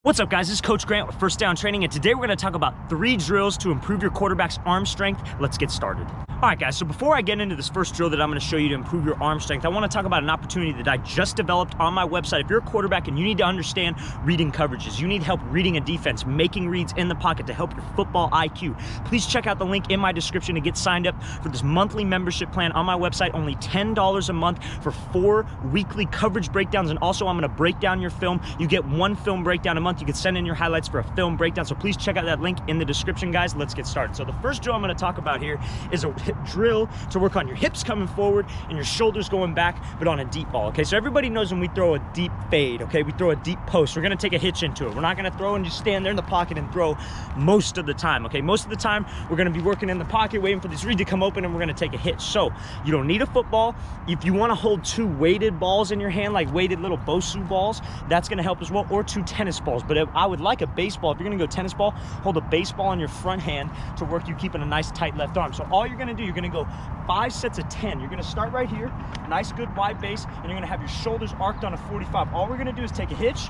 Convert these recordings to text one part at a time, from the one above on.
What's up, guys? This is Coach Grant with First Down Training, and today we're going to talk about 3 drills to improve your quarterback's arm strength. Let's get started. All right, guys, so before I get into this first drill that I'm going to show you to improve your arm strength, I want to talk about an opportunity that I just developed on my website. If you're a quarterback and you need to understand reading coverages, you need help reading a defense, making reads in the pocket to help your football IQ, please check out the link in my description to get signed up for this monthly membership plan on my website. Only $10 a month for 4 weekly coverage breakdowns, and also I'm going to break down your film. You get 1 film breakdown a month. You can send in your highlights for a film breakdown, so please check out that link in the description, guys. Let's get started. So the first drill I'm going to talk about here is a drill to work on your hips coming forward and your shoulders going back, but on a deep ball. Okay, so everybody knows when we throw a deep fade, okay, we throw a deep post, we're going to take a hitch into it. We're not going to throw and just stand there in the pocket and throw most of the time. Okay, most of the time we're going to be working in the pocket, waiting for this read to come open, and we're going to take a hitch. So you don't need a football. If you want to hold 2 weighted balls in your hand, like weighted little Bosu balls, that's going to help as well, or 2 tennis balls. But I would like a baseball. If you're going to go tennis ball, hold a baseball in your front hand to work you keeping a nice tight left arm. So all you're going to do, you're going to go 5 sets of 10. You're going to start right here, nice good wide base, and you're going to have your shoulders arced on a 45. All we're going to do is take a hitch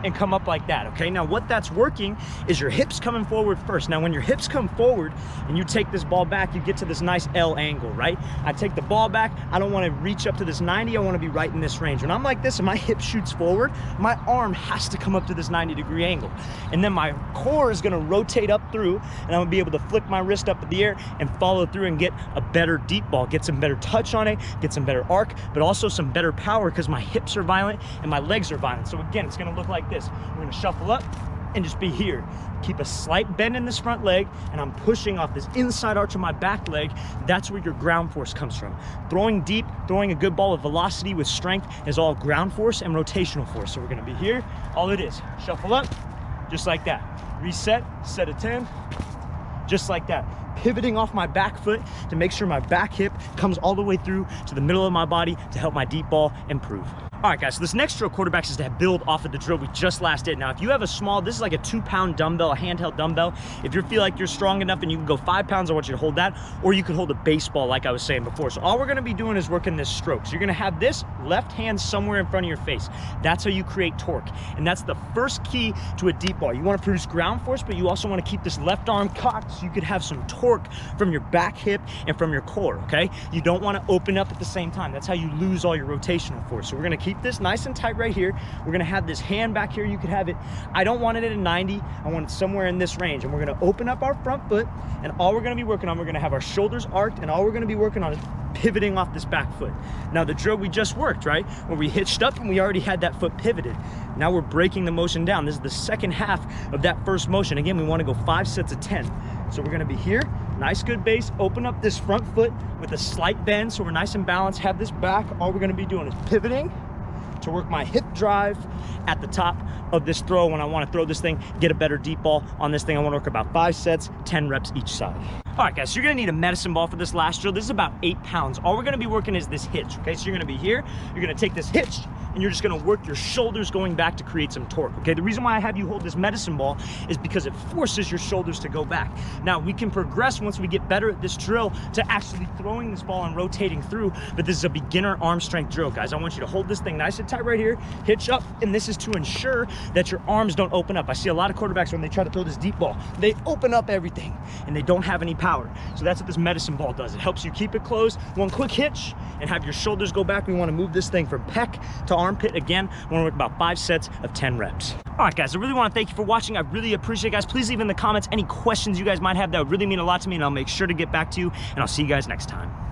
and come up like that. Okay, now what that's working is your hips coming forward first. Now when your hips come forward and you take this ball back, you get to this nice L angle, right? I take the ball back, I don't want to reach up to this 90, I want to be right in this range. When I'm like this and my hip shoots forward, my arm has to come up to this 90-degree angle, and then my core is going to rotate up through, and I'm going to be able to flick my wrist up in the air and follow through and get a better deep ball, get some better touch on it, get some better arc, but also some better power because my hips are violent and my legs are violent. So again, it's going to look like this. We're going to shuffle up and just be here. Keep a slight bend in this front leg, and I'm pushing off this inside arch of my back leg. That's where your ground force comes from. Throwing deep, throwing a good ball with velocity, with strength, is all ground force and rotational force. So we're going to be here. All it is, shuffle up, just like that. Reset, set of 10, just like that. Pivoting off my back foot to make sure my back hip comes all the way through to the middle of my body to help my deep ball improve. All right, guys, so this next drill, quarterbacks, is to build off of the drill we just last did. Now, if you have a small, this is like a 2-pound dumbbell, a handheld dumbbell. If you feel like you're strong enough and you can go 5 pounds, I want you to hold that, or you could hold a baseball like I was saying before. So all we're gonna be doing is working this stroke. So you're gonna have this left hand somewhere in front of your face. That's how you create torque. And that's the first key to a deep ball. You wanna produce ground force, but you also wanna keep this left arm cocked so you could have some torque from your back hip and from your core, okay? You don't wanna open up at the same time. That's how you lose all your rotational force. So we're gonna keep this nice and tight right here. We're gonna have this hand back here. You could have it, I don't want it at a 90, I want it somewhere in this range. And we're gonna open up our front foot, and all we're gonna be working on, we're gonna have our shoulders arched, and all we're gonna be working on is pivoting off this back foot. Now the drill we just worked, right? Where we hitched up and we already had that foot pivoted. Now we're breaking the motion down. This is the second half of that first motion. Again, we wanna go 5 sets of 10. So we're gonna be here, nice good base, open up this front foot with a slight bend so we're nice and balanced, have this back. All we're gonna be doing is pivoting to work my hip drive at the top of this throw. When I want to throw this thing, get a better deep ball on this thing, I want to work about 5 sets, 10 reps each side. All right, guys, so you're gonna need a medicine ball for this last drill. This is about 8 pounds. All we're gonna be working is this hitch, okay? So you're gonna be here, you're gonna take this hitch, and you're just gonna work your shoulders going back to create some torque, okay? The reason why I have you hold this medicine ball is because it forces your shoulders to go back. Now, we can progress once we get better at this drill to actually throwing this ball and rotating through, but this is a beginner arm strength drill, guys. I want you to hold this thing nice and tight right here, hitch up, and this is to ensure that your arms don't open up. I see a lot of quarterbacks when they try to throw this deep ball, they open up everything, and they don't have any power. So that's what this medicine ball does. It helps you keep it closed, one quick hitch, and have your shoulders go back. We want to move this thing from pec to armpit. Again, we want to work about 5 sets of 10 reps. All right, guys, I really want to thank you for watching. I really appreciate it, guys. Please leave in the comments any questions you guys might have. That would really mean a lot to me, and I'll make sure to get back to you, and I'll see you guys next time.